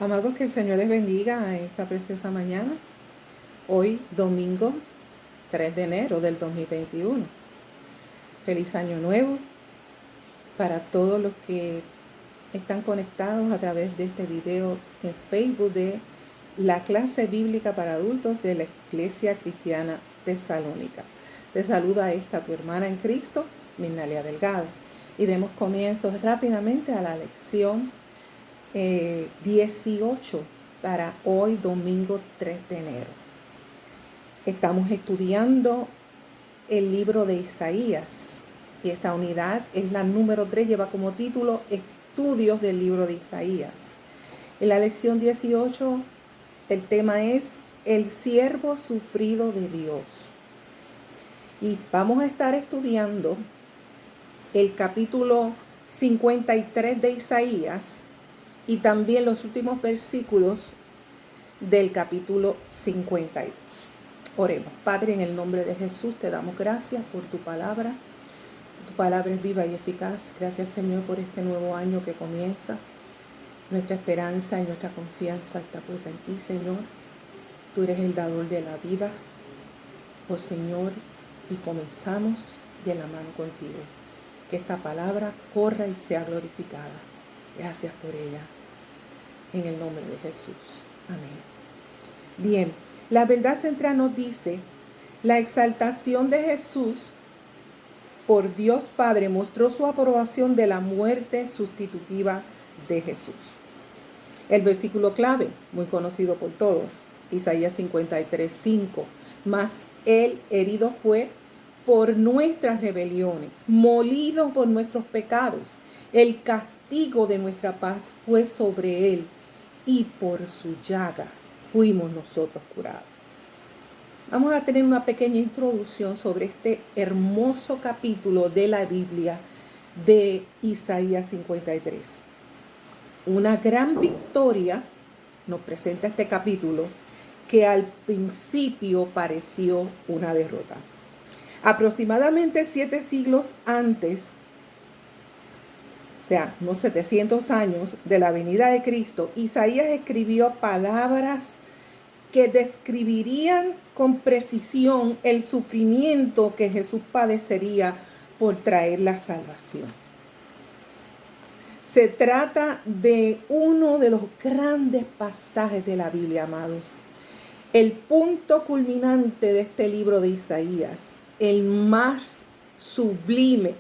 Amados, que el Señor les bendiga en esta preciosa mañana. Hoy, domingo 3 de enero del 2021. Feliz año nuevo para todos los que están conectados a través de este video en Facebook de la clase bíblica para adultos de la Iglesia Cristiana Tesalónica. Te saluda tu hermana en Cristo, Minalia Delgado. Y demos comienzo rápidamente a la lección 18 para hoy, domingo 3 de enero. Estamos estudiando el libro de Isaías y esta unidad es la número 3, lleva como título Estudios del libro de Isaías. En la lección 18 el tema es el siervo sufrido de Dios. Y vamos a estar estudiando el capítulo 53 de Isaías y también los últimos versículos del capítulo 52. Oremos. Padre, en el nombre de Jesús te damos gracias por tu palabra. Tu palabra es viva y eficaz. Gracias, Señor, por este nuevo año que comienza. Nuestra esperanza y nuestra confianza está puesta en ti, Señor. Tú eres el dador de la vida, oh Señor, y comenzamos de la mano contigo. Que esta palabra corra y sea glorificada. Gracias por ella. En el nombre de Jesús. Amén. Bien, la verdad central nos dice, la exaltación de Jesús por Dios Padre mostró su aprobación de la muerte sustitutiva de Jesús. El versículo clave, muy conocido por todos, Isaías 53:5. Mas él herido fue por nuestras rebeliones, molido por nuestros pecados. El castigo de nuestra paz fue sobre él, y por su llaga fuimos nosotros curados. Vamos a tener una pequeña introducción sobre este hermoso capítulo de la Biblia de Isaías 53. Una gran victoria nos presenta este capítulo que al principio pareció una derrota. Aproximadamente 7 siglos antes, o sea, unos 700 años de la venida de Cristo, Isaías escribió palabras que describirían con precisión el sufrimiento que Jesús padecería por traer la salvación. Se trata de uno de los grandes pasajes de la Biblia, amados. El punto culminante de este libro de Isaías, el más sublime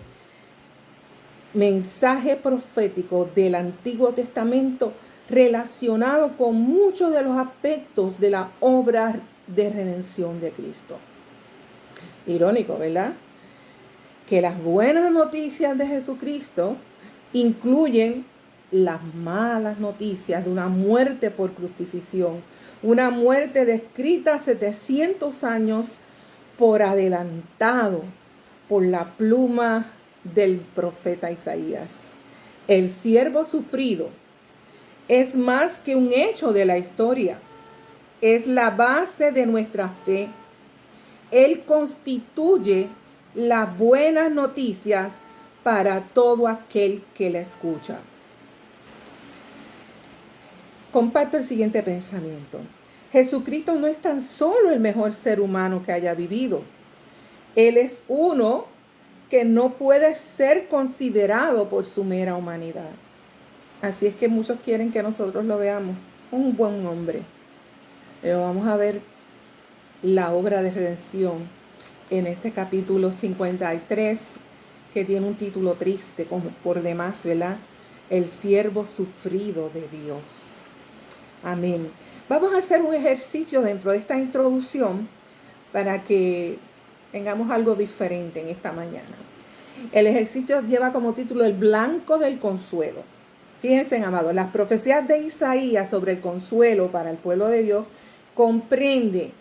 mensaje profético del Antiguo Testamento relacionado con muchos de los aspectos de la obra de redención de Cristo. Irónico, ¿verdad? Que las buenas noticias de Jesucristo incluyen las malas noticias de una muerte por crucifixión, una muerte descrita 700 años por adelantado por la pluma del profeta Isaías. El siervo sufrido es más que un hecho de la historia, es la base de nuestra fe. Él constituye la buena noticia para todo aquel que la escucha. Comparto el siguiente pensamiento. Jesucristo no es tan solo el mejor ser humano que haya vivido. Él es uno que no puede ser considerado por su mera humanidad. Así es que muchos quieren que nosotros lo veamos un buen hombre. Pero vamos a ver la obra de redención en este capítulo 53, que tiene un título triste, como por demás, ¿verdad? El siervo sufrido de Dios. Amén. Vamos a hacer un ejercicio dentro de esta introducción para que tengamos algo diferente en esta mañana. El ejercicio lleva como título El blanco del consuelo. Fíjense, amados, las profecías de Isaías sobre el consuelo para el pueblo de Dios comprende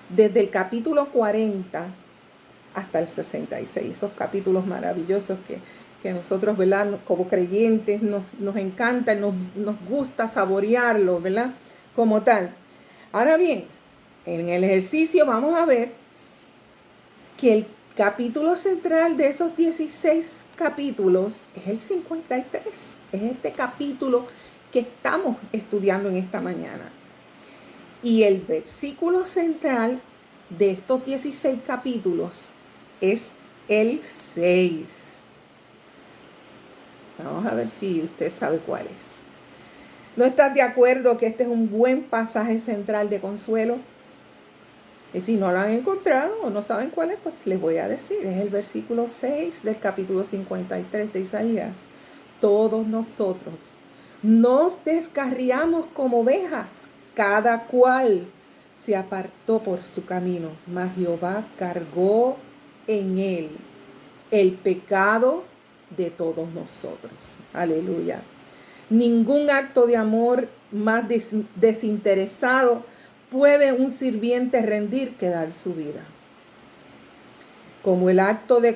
desde el capítulo 40 hasta el 66. Esos capítulos maravillosos que nosotros, ¿verdad?, como creyentes nos encantan, nos gusta saborearlos, ¿verdad?, como tal. Ahora bien, en el ejercicio vamos a ver que el capítulo central de esos 16 capítulos es el 53. Es este capítulo que estamos estudiando en esta mañana. Y el versículo central de estos 16 capítulos es el 6. Vamos a ver si usted sabe cuál es. ¿No estás de acuerdo que este es un buen pasaje central de consuelo? Y si no lo han encontrado o no saben cuál es, pues les voy a decir. Es el versículo 6 del capítulo 53 de Isaías. Todos nosotros nos descarriamos como ovejas, cada cual se apartó por su camino, mas Jehová cargó en él el pecado de todos nosotros. Aleluya. Ningún acto de amor más desinteresado puede un sirviente rendir que dar su vida. Como el acto de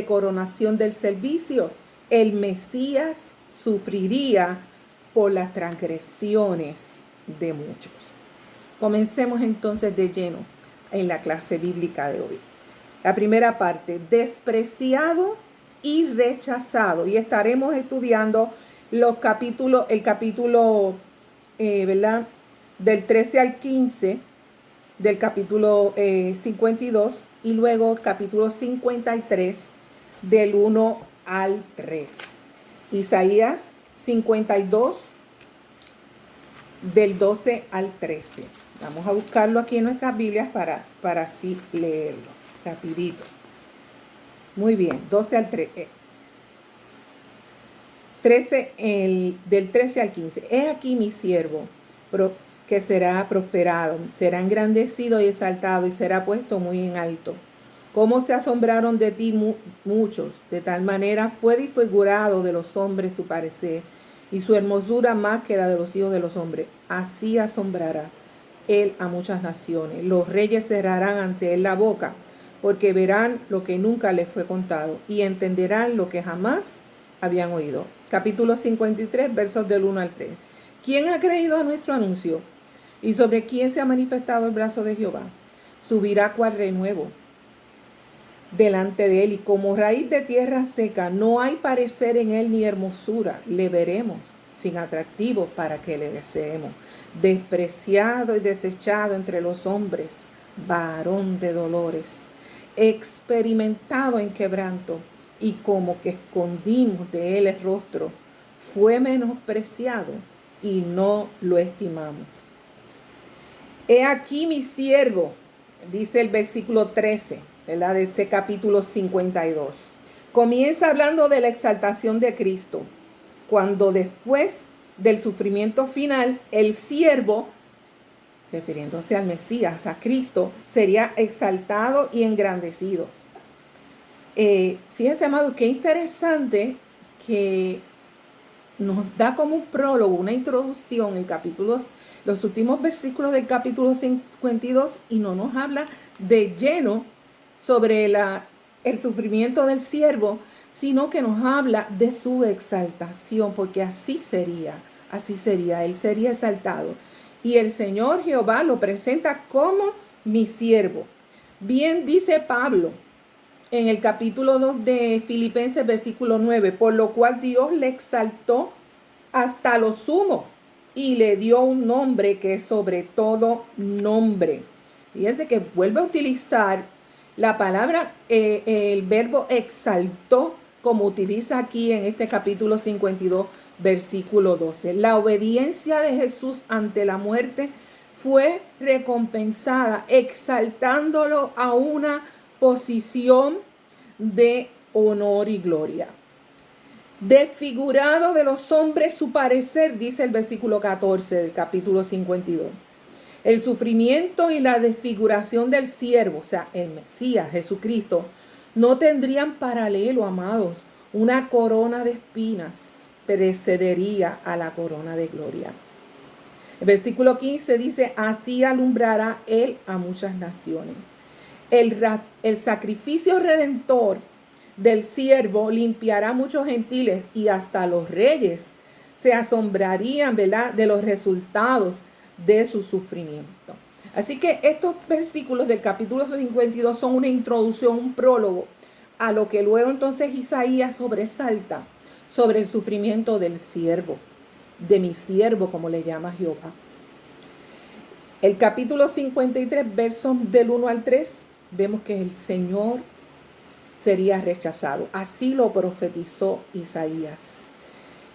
coronación del servicio, el Mesías sufriría por las transgresiones de muchos. Comencemos entonces de lleno en la clase bíblica de hoy. La primera parte, despreciado y rechazado. Y estaremos estudiando el capítulo, ¿verdad? Del 13 al 15, del capítulo 52, y luego capítulo 53, del 1 al 3. Isaías 52, del 12 al 13. Vamos a buscarlo aquí en nuestras Biblias para así leerlo rapidito. Muy bien, 12 al 13. 13, del 13 al 15. He aquí mi siervo, que será prosperado, será engrandecido y exaltado y será puesto muy en alto. Cómo se asombraron de ti muchos, de tal manera fue disfigurado de los hombres su parecer, y su hermosura más que la de los hijos de los hombres. Así asombrará él a muchas naciones. Los reyes cerrarán ante él la boca, porque verán lo que nunca les fue contado, y entenderán lo que jamás habían oído. Capítulo 53, versos del 1 al 3. ¿Quién ha creído a nuestro anuncio? ¿Y sobre quién se ha manifestado el brazo de Jehová? Subirá cual renuevo delante de él, y como raíz de tierra seca, no hay parecer en él ni hermosura. Le veremos sin atractivo para que le deseemos. Despreciado y desechado entre los hombres, varón de dolores, experimentado en quebranto, y como que escondimos de él el rostro, fue menospreciado y no lo estimamos. He aquí mi siervo, dice el versículo 13, ¿verdad? De este capítulo 52. Comienza hablando de la exaltación de Cristo, cuando después del sufrimiento final, el siervo, refiriéndose al Mesías, a Cristo, sería exaltado y engrandecido. Fíjense, amado, qué interesante que nos da como un prólogo, una introducción, los últimos versículos del capítulo 52, y no nos habla de lleno sobre el sufrimiento del siervo, sino que nos habla de su exaltación, porque así sería, él sería exaltado. Y el Señor Jehová lo presenta como mi siervo. Bien dice Pablo en el capítulo 2 de Filipenses, versículo 9, por lo cual Dios le exaltó hasta lo sumo y le dio un nombre que es sobre todo nombre. Fíjense que vuelve a utilizar la palabra, el verbo exaltó, como utiliza aquí en este capítulo 52, versículo 12. La obediencia de Jesús ante la muerte fue recompensada, exaltándolo a una posición de honor y gloria. Desfigurado de los hombres su parecer, dice el versículo 14 del capítulo 52. El sufrimiento y la desfiguración del siervo, o sea, el Mesías, Jesucristo, no tendrían paralelo, amados. Una corona de espinas precedería a la corona de gloria. El versículo 15 dice, así alumbrará él a muchas naciones. El sacrificio redentor del siervo limpiará a muchos gentiles, y hasta los reyes se asombrarían, ¿verdad?, de los resultados de su sufrimiento. Así que estos versículos del capítulo 52 son una introducción, un prólogo a lo que luego entonces Isaías sobresalta sobre el sufrimiento del siervo. de mi siervo, como le llama Jehová. El capítulo 53, versos del 1 al 3, vemos que el Señor sería rechazado. Así lo profetizó Isaías.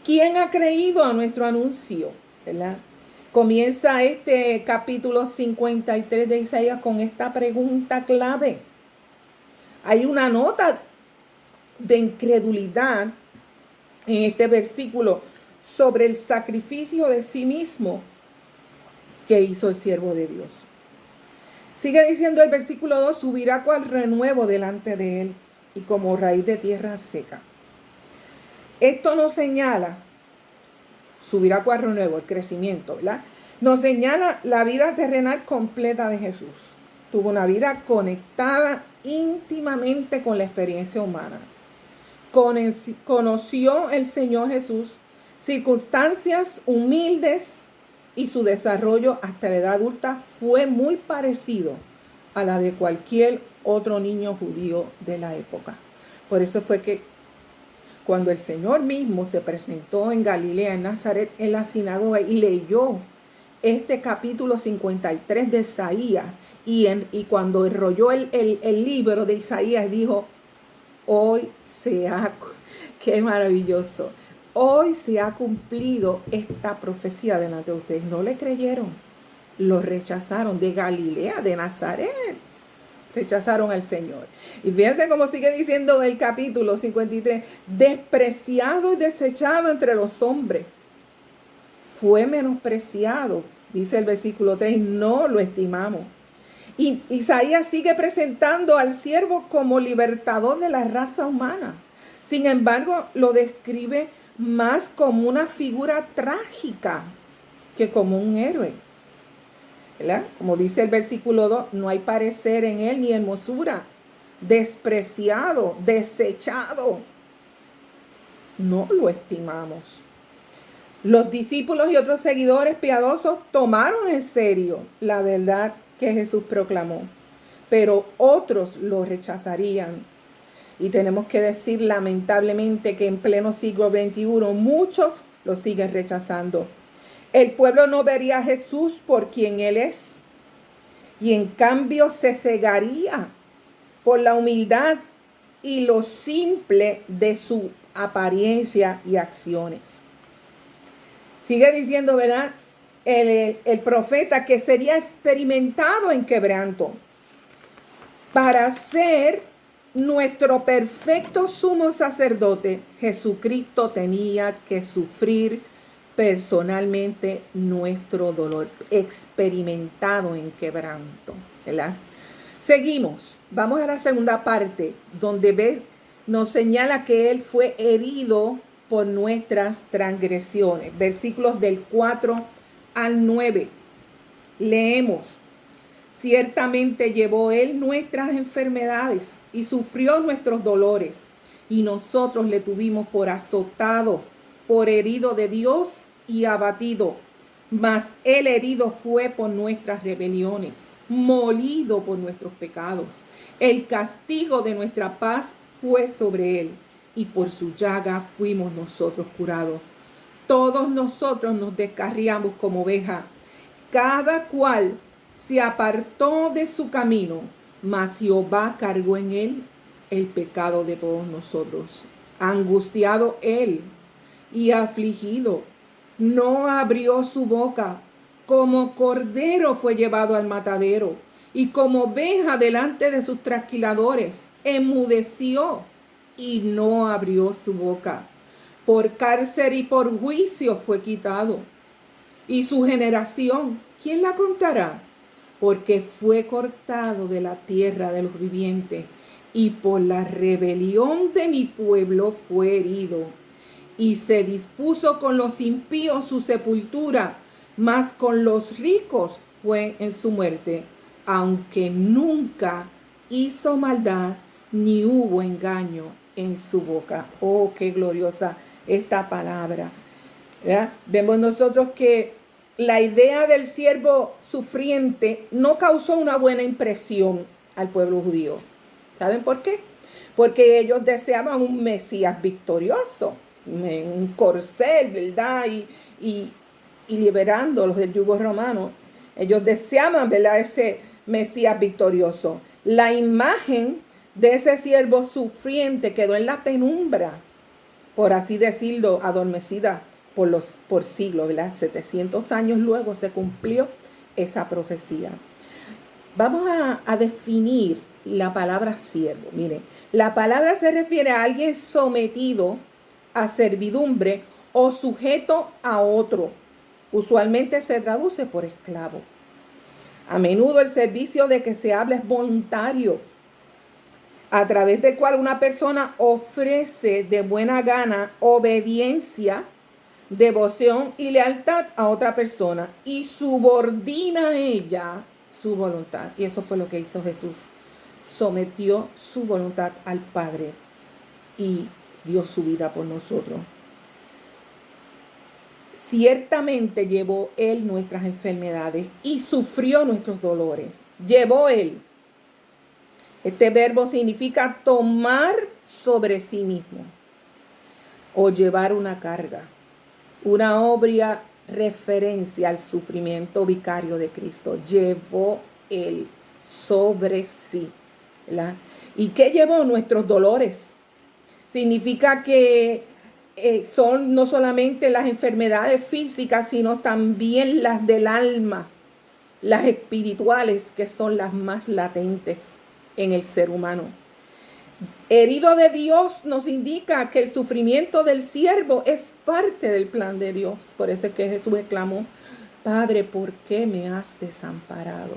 ¿Quién ha creído a nuestro anuncio? ¿Verdad? Comienza este capítulo 53 de Isaías con esta pregunta clave. Hay una nota de incredulidad en este versículo sobre el sacrificio de sí mismo que hizo el siervo de Dios. Sigue diciendo el versículo 2, subirá cual renuevo delante de él y como raíz de tierra seca. Esto nos señala, subirá cual renuevo, el crecimiento, ¿verdad? Nos señala la vida terrenal completa de Jesús. Tuvo una vida conectada íntimamente con la experiencia humana. Conoció el Señor Jesús circunstancias humildes y su desarrollo hasta la edad adulta fue muy parecido a la de cualquier otro niño judío de la época. Por eso fue que cuando el Señor mismo se presentó en Galilea, en Nazaret, en la sinagoga y leyó este capítulo 53 de Isaías y cuando enrolló el libro de Isaías dijo, qué maravilloso, hoy se ha cumplido esta profecía delante de ustedes. No le creyeron, lo rechazaron de Galilea, de Nazaret. Rechazaron al Señor. Y fíjense cómo sigue diciendo el capítulo 53. Despreciado y desechado entre los hombres. Fue menospreciado, dice el versículo 3. No lo estimamos. Y Isaías sigue presentando al siervo como libertador de la raza humana. Sin embargo, lo describe más como una figura trágica que como un héroe. ¿Verdad? Como dice el versículo 2, no hay parecer en él ni hermosura, despreciado, desechado. No lo estimamos. Los discípulos y otros seguidores piadosos tomaron en serio la verdad que Jesús proclamó, pero otros lo rechazarían. Y tenemos que decir lamentablemente que en pleno siglo XXI muchos lo siguen rechazando. El pueblo no vería a Jesús por quien Él es. Y en cambio se cegaría por la humildad y lo simple de su apariencia y acciones. Sigue diciendo, ¿verdad? El profeta que sería experimentado en quebranto para ser nuestro perfecto sumo sacerdote. Jesucristo tenía que sufrir personalmente nuestro dolor, experimentado en quebranto, ¿verdad? Seguimos, vamos a la segunda parte, donde nos señala que Él fue herido por nuestras transgresiones. Versículos del 4 al 9. Leemos, ciertamente llevó Él nuestras enfermedades y sufrió nuestros dolores, y nosotros le tuvimos por azotado, por herido de Dios y abatido, mas Él herido fue por nuestras rebeliones, molido por nuestros pecados. El castigo de nuestra paz fue sobre Él, y por su llaga fuimos nosotros curados. Todos nosotros nos descarriamos como oveja, cada cual se apartó de su camino, mas Jehová cargó en Él el pecado de todos nosotros. Angustiado Él y afligido, no abrió su boca. Como cordero fue llevado al matadero, y como oveja delante de sus trasquiladores, enmudeció y no abrió su boca. Por cárcel y por juicio fue quitado. Y su generación, ¿quién la contará? Porque fue cortado de la tierra de los vivientes, y por la rebelión de mi pueblo fue herido. Y se dispuso con los impíos su sepultura, mas con los ricos fue en su muerte, aunque nunca hizo maldad, ni hubo engaño en su boca. Oh, qué gloriosa esta palabra. ¿Verdad? Vemos nosotros que la idea del siervo sufriente no causó una buena impresión al pueblo judío. ¿Saben por qué? Porque ellos deseaban un Mesías victorioso, en un corcel, ¿verdad? Y liberándolos del yugo romano. Ellos deseaban, ¿verdad?, ese Mesías victorioso. La imagen de ese siervo sufriente quedó en la penumbra, por así decirlo, adormecida por siglos, ¿verdad? 700 años luego se cumplió esa profecía. Vamos a definir la palabra siervo. Mire, la palabra se refiere a alguien sometido a servidumbre o sujeto a otro. Usualmente se traduce por esclavo. A menudo el servicio de que se habla es voluntario, a través del cual una persona ofrece de buena gana obediencia, devoción y lealtad a otra persona y subordina a ella su voluntad. Y eso fue lo que hizo Jesús. Sometió su voluntad al Padre y dio su vida por nosotros. Ciertamente llevó Él nuestras enfermedades y sufrió nuestros dolores. Llevó Él. Este verbo significa tomar sobre sí mismo o llevar una carga. Una obvia referencia al sufrimiento vicario de Cristo. Llevó Él sobre sí, ¿verdad? ¿Y qué llevó? Nuestros dolores. Significa que son no solamente las enfermedades físicas, sino también las del alma, las espirituales, que son las más latentes en el ser humano. Herido de Dios nos indica que el sufrimiento del siervo es parte del plan de Dios. Por eso es que Jesús exclamó: Padre, ¿por qué me has desamparado?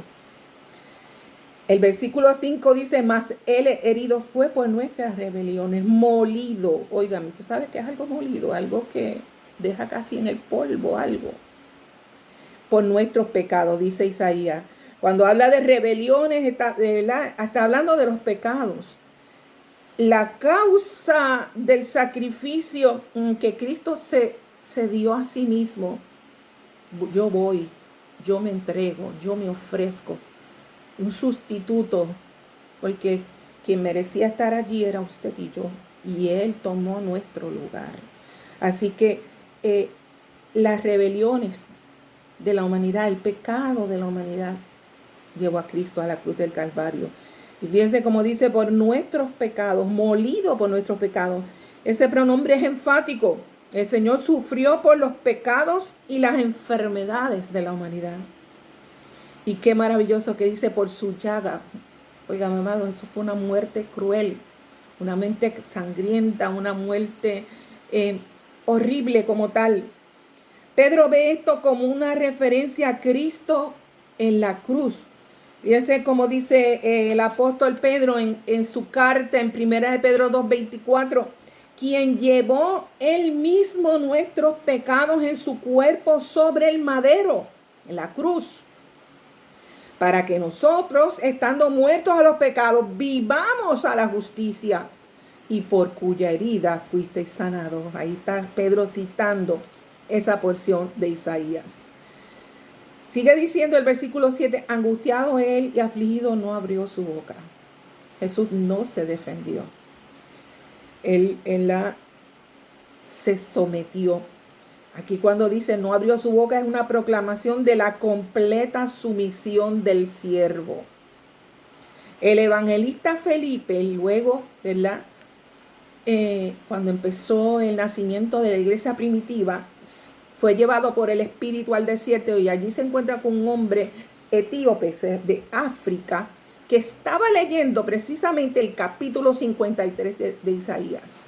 El versículo 5 dice: mas Él herido fue por nuestras rebeliones, molido. Óigame, ¿usted sabe qué es algo molido? Algo que deja casi en el polvo, algo. Por nuestros pecados, dice Isaías. Cuando habla de rebeliones, está hablando de los pecados. La causa del sacrificio que Cristo se dio a sí mismo. Yo voy, yo me entrego, yo me ofrezco. Un sustituto, porque quien merecía estar allí era usted y yo, y Él tomó nuestro lugar. Así que las rebeliones de la humanidad, el pecado de la humanidad, llevó a Cristo a la cruz del Calvario. Y fíjense cómo dice: por nuestros pecados, molido por nuestros pecados. Ese pronombre es enfático. El Señor sufrió por los pecados y las enfermedades de la humanidad. Y qué maravilloso que dice: por su llaga. Oigan, amados, eso fue una muerte cruel, una muerte sangrienta, una muerte horrible como tal. Pedro ve esto como una referencia a Cristo en la cruz. Fíjense cómo dice el apóstol Pedro en su carta en 1 de Pedro 2:24, quien llevó él mismo nuestros pecados en su cuerpo sobre el madero, en la cruz, para que nosotros, estando muertos a los pecados, vivamos a la justicia, y por cuya herida fuisteis sanados. Ahí está Pedro citando esa porción de Isaías. Sigue diciendo el versículo 7, angustiado él y afligido no abrió su boca. Jesús no se defendió. Él se sometió. Aquí cuando dice no abrió su boca es una proclamación de la completa sumisión del siervo. El evangelista Felipe, luego, ¿verdad? Cuando empezó el nacimiento de la iglesia primitiva, fue llevado por el Espíritu al desierto y allí se encuentra con un hombre etíope de África que estaba leyendo precisamente el capítulo 53 de Isaías.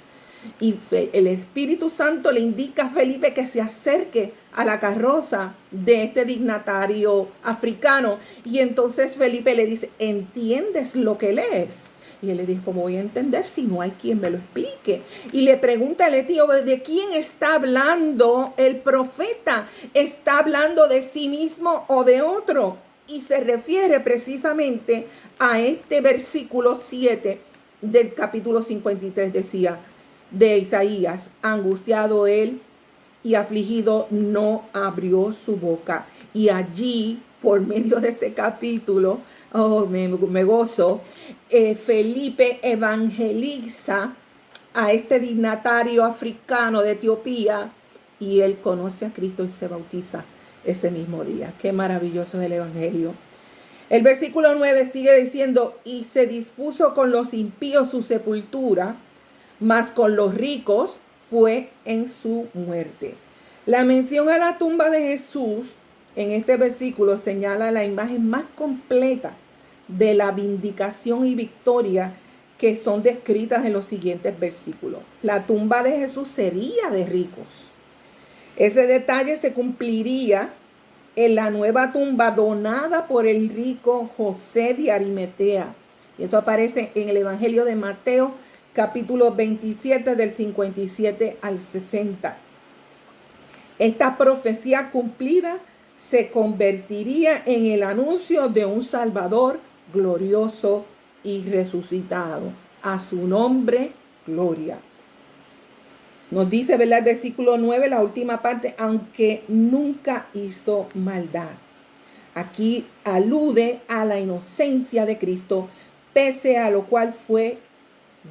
Y el Espíritu Santo le indica a Felipe que se acerque a la carroza de este dignatario africano. Y entonces Felipe le dice: ¿entiendes lo que lees? Y él le dijo: ¿cómo voy a entender si no hay quien me lo explique? Y le pregunta al etíope: ¿de quién está hablando el profeta? ¿Está hablando de sí mismo o de otro? Y se refiere precisamente a este versículo 7 del capítulo 53, decía, de Isaías: angustiado él y afligido no abrió su boca. Y allí, por medio de ese capítulo, me gozo, Felipe evangeliza a este dignatario africano de Etiopía y él conoce a Cristo y se bautiza ese mismo día. Qué maravilloso es el Evangelio. El versículo 9 sigue diciendo, y se dispuso con los impíos su sepultura, mas con los ricos fue en su muerte. La mención a la tumba de Jesús en este versículo señala la imagen más completa de la vindicación y victoria que son descritas en los siguientes versículos. La tumba de Jesús sería de ricos. Ese detalle se cumpliría en la nueva tumba donada por el rico José de Arimatea. Y esto aparece en el Evangelio de Mateo, capítulo 27, del 57 al 60. Esta profecía cumplida se convertiría en el anuncio de un Salvador glorioso y resucitado. A su nombre, gloria. Nos dice, ¿verdad? El versículo 9, la última parte, aunque nunca hizo maldad. Aquí alude a la inocencia de Cristo, pese a lo cual fue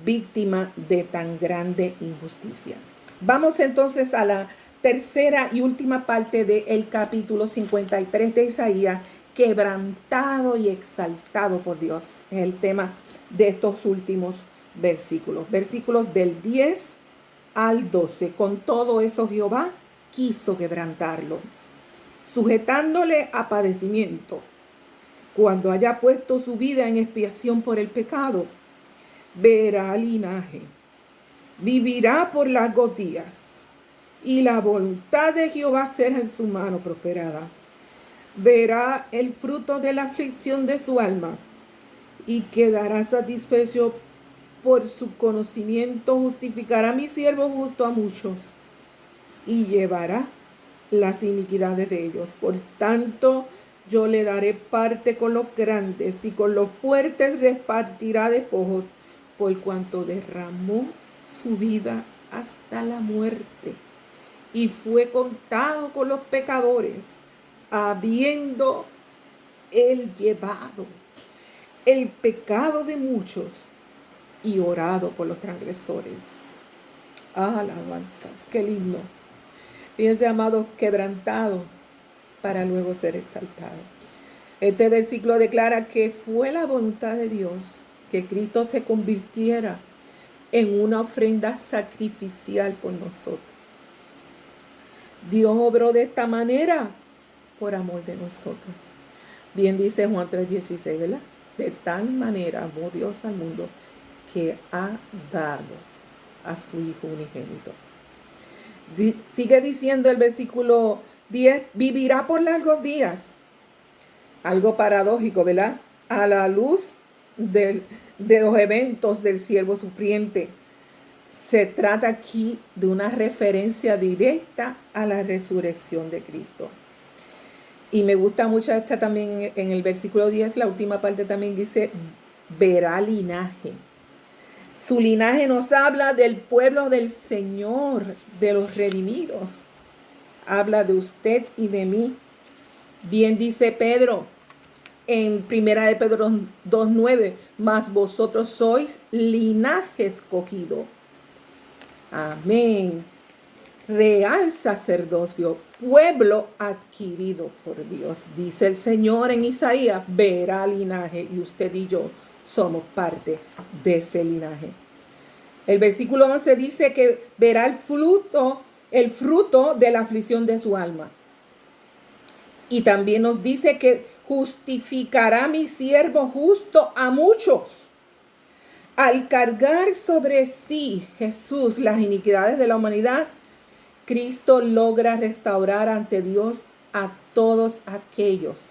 víctima de tan grande injusticia. Vamos entonces a la tercera y última parte del capítulo 53 de Isaías, quebrantado y exaltado por Dios. Es el tema de estos últimos versículos. Versículos del 10 al 12. Con todo eso Jehová quiso quebrantarlo, sujetándole a padecimiento. Cuando haya puesto su vida en expiación por el pecado, verá linaje, vivirá por largos días, y la voluntad de Jehová será en su mano prosperada. Verá el fruto de la aflicción de su alma, y quedará satisfecho por su conocimiento. Justificará mi siervo justo a muchos, y llevará las iniquidades de ellos. Por tanto, yo le daré parte con los grandes, y con los fuertes repartirá despojos, por cuanto derramó su vida hasta la muerte, y fue contado con los pecadores, habiendo él llevado el pecado de muchos y orado por los transgresores. Alabanzas, qué lindo. Fíjense, amados, quebrantado para luego ser exaltado. Este versículo declara que fue la voluntad de Dios que Cristo se convirtiera en una ofrenda sacrificial por nosotros. Dios obró de esta manera por amor de nosotros. Bien dice Juan 3:16, ¿verdad? De tal manera amó Dios al mundo que ha dado a su Hijo unigénito. Sigue diciendo el versículo 10, vivirá por largos días. Algo paradójico, ¿verdad? A la luz de los eventos del siervo sufriente. Se trata aquí de una referencia directa a la resurrección de Cristo. Y me gusta mucho esta también en el versículo 10, la última parte también dice, verá linaje. Su linaje nos habla del pueblo del Señor, de los redimidos. Habla de usted y de mí. Bien dice Pedro en 1 de Pedro 2:9, mas vosotros sois linaje escogido. Amén. Real sacerdocio, pueblo adquirido por Dios. Dice el Señor en Isaías, verá linaje, y usted y yo somos parte de ese linaje. El versículo 11 dice que verá el fruto de la aflicción de su alma. Y también nos dice que justificará mi siervo justo a muchos. Al cargar sobre sí Jesús las iniquidades de la humanidad, Cristo logra restaurar ante Dios a todos aquellos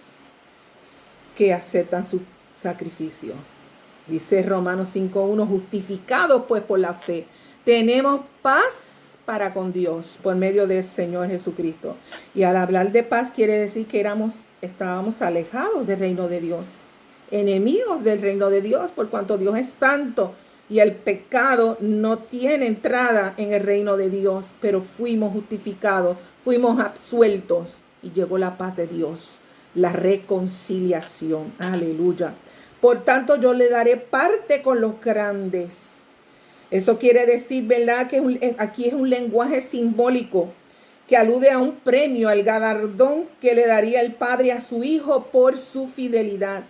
que aceptan su sacrificio. Dice Romanos 5:1, justificados pues por la fe, tenemos paz para con Dios por medio del Señor Jesucristo. Y al hablar de paz quiere decir que estábamos alejados del reino de Dios, enemigos del reino de Dios, por cuanto Dios es santo y el pecado no tiene entrada en el reino de Dios, pero fuimos justificados, fuimos absueltos y llegó la paz de Dios, la reconciliación. Aleluya. Por tanto, yo le daré parte con los grandes, Eso quiere decir, ¿verdad?, que aquí es un lenguaje simbólico que alude a un premio, al galardón que le daría el Padre a su Hijo por su fidelidad.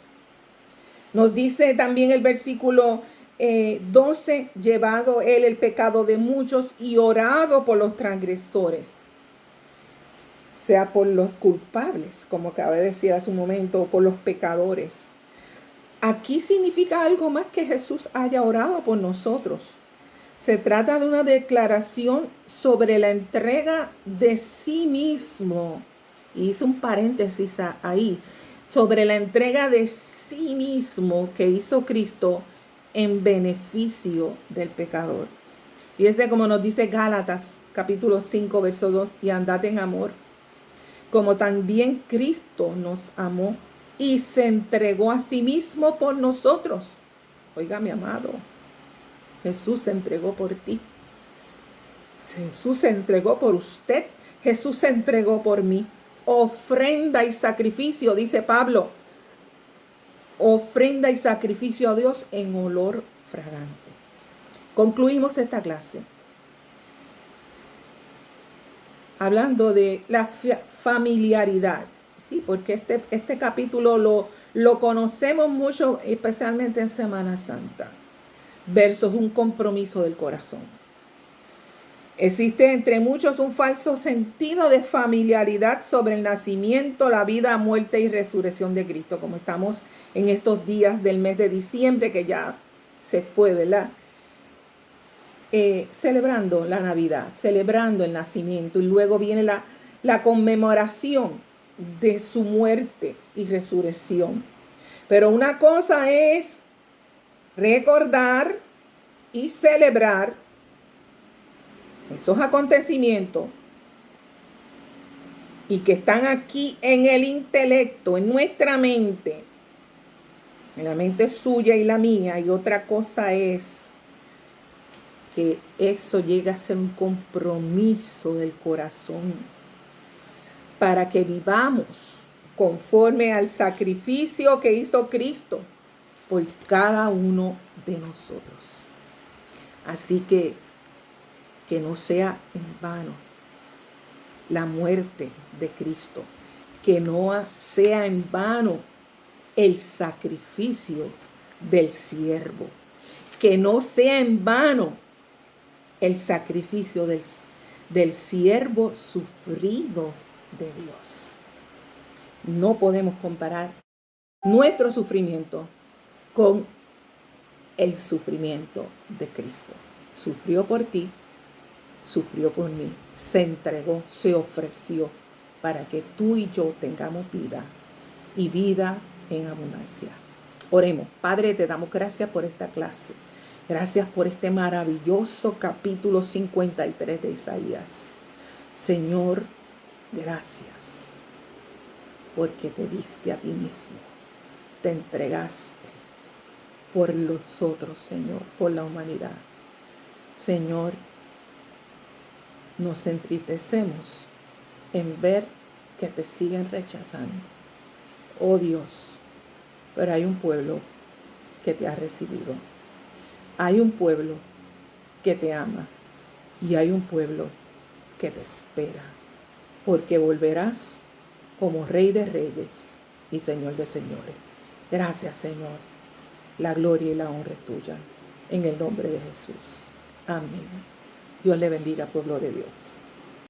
Nos dice también el versículo 12, llevado él el pecado de muchos y orado por los transgresores, sea por los culpables, como acabé de decir hace un momento, o por los pecadores. Aquí significa algo más que Jesús haya orado por nosotros. Se trata de una declaración sobre la entrega de sí mismo. Y hice un paréntesis ahí. Sobre la entrega de sí mismo que hizo Cristo en beneficio del pecador. Y ese, como nos dice Gálatas capítulo 5 verso 2, y andad en amor, como también Cristo nos amó y se entregó a sí mismo por nosotros. Oiga, mi amado, Jesús se entregó por ti. Jesús se entregó por usted. Jesús se entregó por mí. Ofrenda y sacrificio, dice Pablo. Ofrenda y sacrificio a Dios en olor fragante. Concluimos esta clase hablando de la familiaridad. Sí, porque este capítulo lo conocemos mucho, especialmente en Semana Santa, versus un compromiso del corazón. Existe entre muchos un falso sentido de familiaridad sobre el nacimiento, la vida, muerte y resurrección de Cristo, como estamos en estos días del mes de diciembre, que ya se fue, ¿verdad? Celebrando la Navidad, celebrando el nacimiento, y luego viene la conmemoración de su muerte y resurrección. Pero una cosa es recordar y celebrar esos acontecimientos y que están aquí en el intelecto, en nuestra mente, en la mente suya y la mía, y otra cosa es que eso llega a ser un compromiso del corazón para que vivamos conforme al sacrificio que hizo Cristo por cada uno de nosotros. Así que no sea en vano la muerte de Cristo, que no sea en vano el sacrificio del siervo, que no sea en vano el sacrificio del siervo sufrido de Dios. No podemos comparar nuestro sufrimiento con el sufrimiento de Cristo. Sufrió por ti, sufrió por mí, se entregó, se ofreció para que tú y yo tengamos vida y vida en abundancia. Oremos. Padre, te damos gracias por esta clase. Gracias por este maravilloso capítulo 53 de Isaías. Señor, gracias porque te diste a ti mismo. Te entregaste por los otros, Señor, por la humanidad. Señor, nos entristecemos en ver que te siguen rechazando. Oh Dios, pero hay un pueblo que te ha recibido. Hay un pueblo que te ama y hay un pueblo que te espera, porque volverás como Rey de Reyes y Señor de Señores. Gracias, Señor. La gloria y la honra es tuya. En el nombre de Jesús. Amén. Dios le bendiga, pueblo de Dios.